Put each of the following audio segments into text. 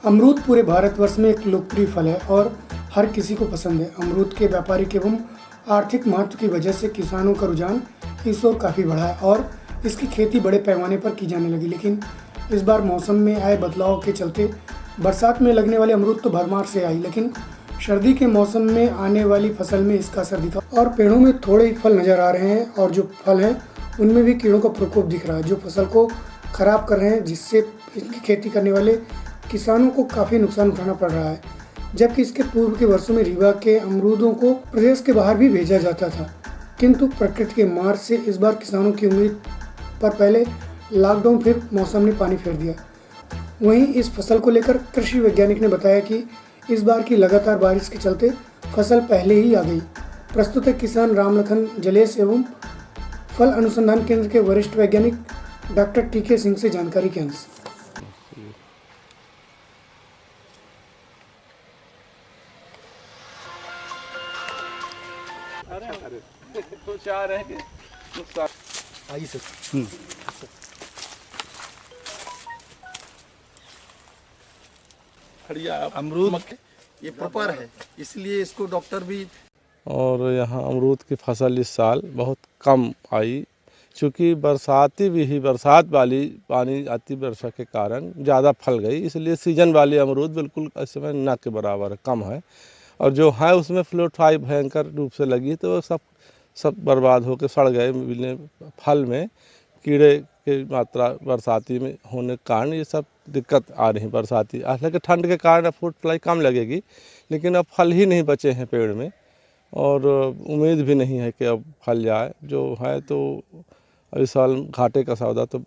अमरूद पूरे भारतवर्ष में एक लोकप्रिय फल है और हर किसी को पसंद है। अमरूद के व्यापारिक एवं आर्थिक महत्व की वजह से किसानों का रुझान इस ओर काफ़ी बढ़ा है और इसकी खेती बड़े पैमाने पर की जाने लगी। लेकिन इस बार मौसम में आए बदलाव के चलते बरसात में लगने वाले अमरूद तो भरमार से आई, लेकिन सर्दी के मौसम में आने वाली फसल में इसका असर दिखा और पेड़ों में थोड़े ही फल नजर आ रहे हैं और जो फल हैं उनमें भी कीड़ों का प्रकोप दिख रहा है जो फसल को खराब कर रहे हैं, जिससे इसकी खेती करने वाले किसानों को काफ़ी नुकसान उठाना पड़ रहा है। जबकि इसके पूर्व के वर्षों में रीवा के अमरूदों को प्रदेश के बाहर भी भेजा जाता था, किंतु प्रकृति के मार से इस बार किसानों की उम्मीद पर पहले लॉकडाउन फिर मौसम ने पानी फेर दिया। वहीं इस फसल को लेकर कृषि वैज्ञानिक ने बताया कि इस बार की लगातार बारिश के चलते फसल पहले ही आ गई। प्रस्तुत है किसान रामलखन जलेश एवं फल अनुसंधान केंद्र के वरिष्ठ वैज्ञानिक डॉक्टर टीके सिंह से जानकारी के अंश। अमरूद ये प्रॉपर है, इसलिए इसको डॉक्टर भी। और यहाँ अमरूद की फसल इस साल बहुत कम आई, चूँकि बरसात वाली पानी आती वर्षा के कारण ज़्यादा फल गई, इसलिए सीजन वाली अमरूद बिल्कुल इस समय न के बराबर कम है। और जो है उसमें फ्लूट फ्लाई भयंकर रूप से लगी तो सब बर्बाद होकर सड़ गए। मिलने फल में कीड़े की मात्रा बरसाती में होने के कारण ये सब दिक्कत आ रही बरसाती। हालांकि ठंड के कारण अब फ्रूट फ्लाई कम लगेगी, लेकिन अब फल ही नहीं बचे हैं पेड़ में और उम्मीद भी नहीं है कि अब फल जाए। जो है तो इस साल घाटे का सौदा तो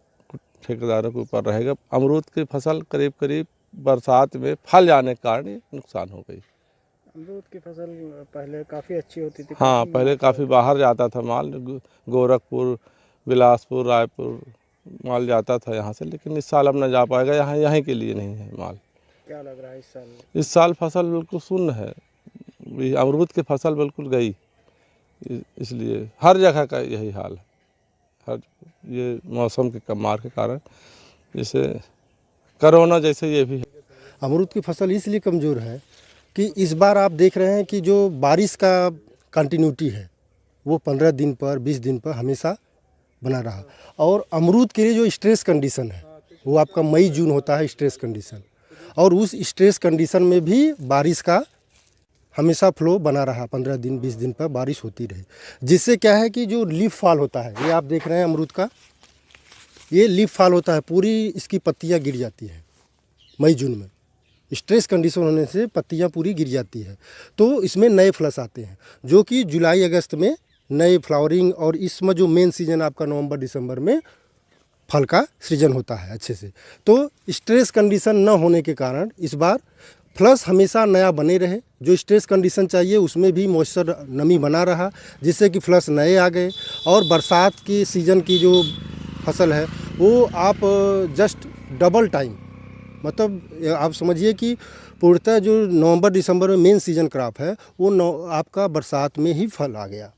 ठेकेदारों के ऊपर रहेगा। अमरूद की फसल करीब बरसात में फल जाने के कारण ये नुकसान हो गई। अमरूद की फसल पहले काफ़ी अच्छी होती थी। हाँ, पहले काफ़ी बाहर जाता था माल, गोरखपुर, बिलासपुर, रायपुर माल जाता था यहाँ से, लेकिन इस साल अब न जा पाएगा। यहाँ के लिए नहीं है माल। क्या लग रहा है इस साल फसल बिल्कुल शून्य है। अमरूद की फसल बिल्कुल गई, इसलिए हर जगह का यही हाल है। हर ये मौसम के मार के कारण, जैसे कोरोना जैसे ये भी है। अमरूद की फसल इसलिए कमज़ोर है कि इस बार आप देख रहे हैं कि जो बारिश का कंटिन्यूटी है वो 15 दिन पर 20 दिन पर हमेशा बना रहा। और अमरूद के लिए जो स्ट्रेस कंडीशन है वो आपका मई जून होता है स्ट्रेस कंडीशन, और उस स्ट्रेस कंडीशन में भी बारिश का हमेशा फ्लो बना रहा। 15 दिन 20 दिन पर बारिश होती रही, जिससे क्या है कि जो लीफ फॉल होता है, ये आप देख रहे हैं अमरूद का, ये लीफ फॉल होता है, पूरी इसकी पत्तियाँ गिर जाती हैं मई जून में। स्ट्रेस कंडीशन होने से पत्तियां पूरी गिर जाती है, तो इसमें नए फ्लस आते हैं, जो कि जुलाई अगस्त में नए फ्लावरिंग, और इसमें जो मेन सीजन आपका नवंबर दिसंबर में फल का सृजन होता है अच्छे से। तो स्ट्रेस कंडीशन न होने के कारण इस बार फ्लस हमेशा नया बने रहे। जो स्ट्रेस कंडीशन चाहिए उसमें भी मॉइस्चर नमी बना रहा, जिससे कि फ्लस नए आ गए। और बरसात की सीज़न की जो फसल है वो आप जस्ट डबल टाइम, मतलब आप समझिए कि पूर्णतः जो नवंबर दिसंबर में मेन सीजन क्रॉप है वो आपका बरसात में ही फल आ गया।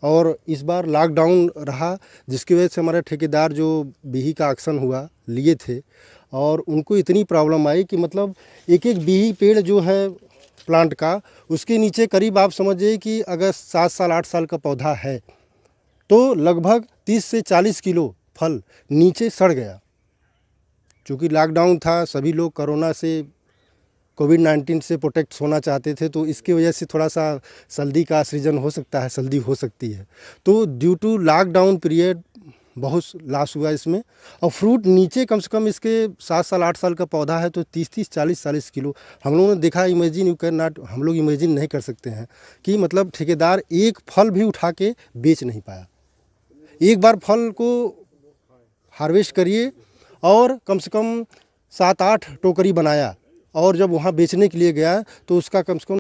और इस बार लॉकडाउन रहा, जिसकी वजह से हमारे ठेकेदार जो बीही का ऑक्शन हुआ लिए थे, और उनको इतनी प्रॉब्लम आई कि मतलब एक बीही पेड़ जो है प्लांट का, उसके नीचे करीब आप समझिए कि अगर 7 साल 8 साल का पौधा है तो लगभग 30 से 40 किलो फल नीचे सड़ गया। चूँकि लॉकडाउन था, सभी लोग कोरोना से कोविड-19 से प्रोटेक्ट होना चाहते थे, तो इसकी वजह से थोड़ा सा सर्दी का सृजन हो सकता है, सर्दी हो सकती है। तो ड्यू टू लॉकडाउन पीरियड बहुत लॉस हुआ इसमें। और फ्रूट नीचे कम से कम इसके 7 साल 8 साल का पौधा है तो 30 40 किलो हम लोगों ने देखा। इमेजिन यू कैन नॉट, हम लोग इमेजिन नहीं कर सकते हैं कि मतलब ठेकेदार एक फल भी उठा के बेच नहीं पाया। एक बार फल को हार्वेस्ट करिए और कम से कम 7-8 टोकरी बनाया, और जब वहाँ बेचने के लिए गया तो उसका कम से कम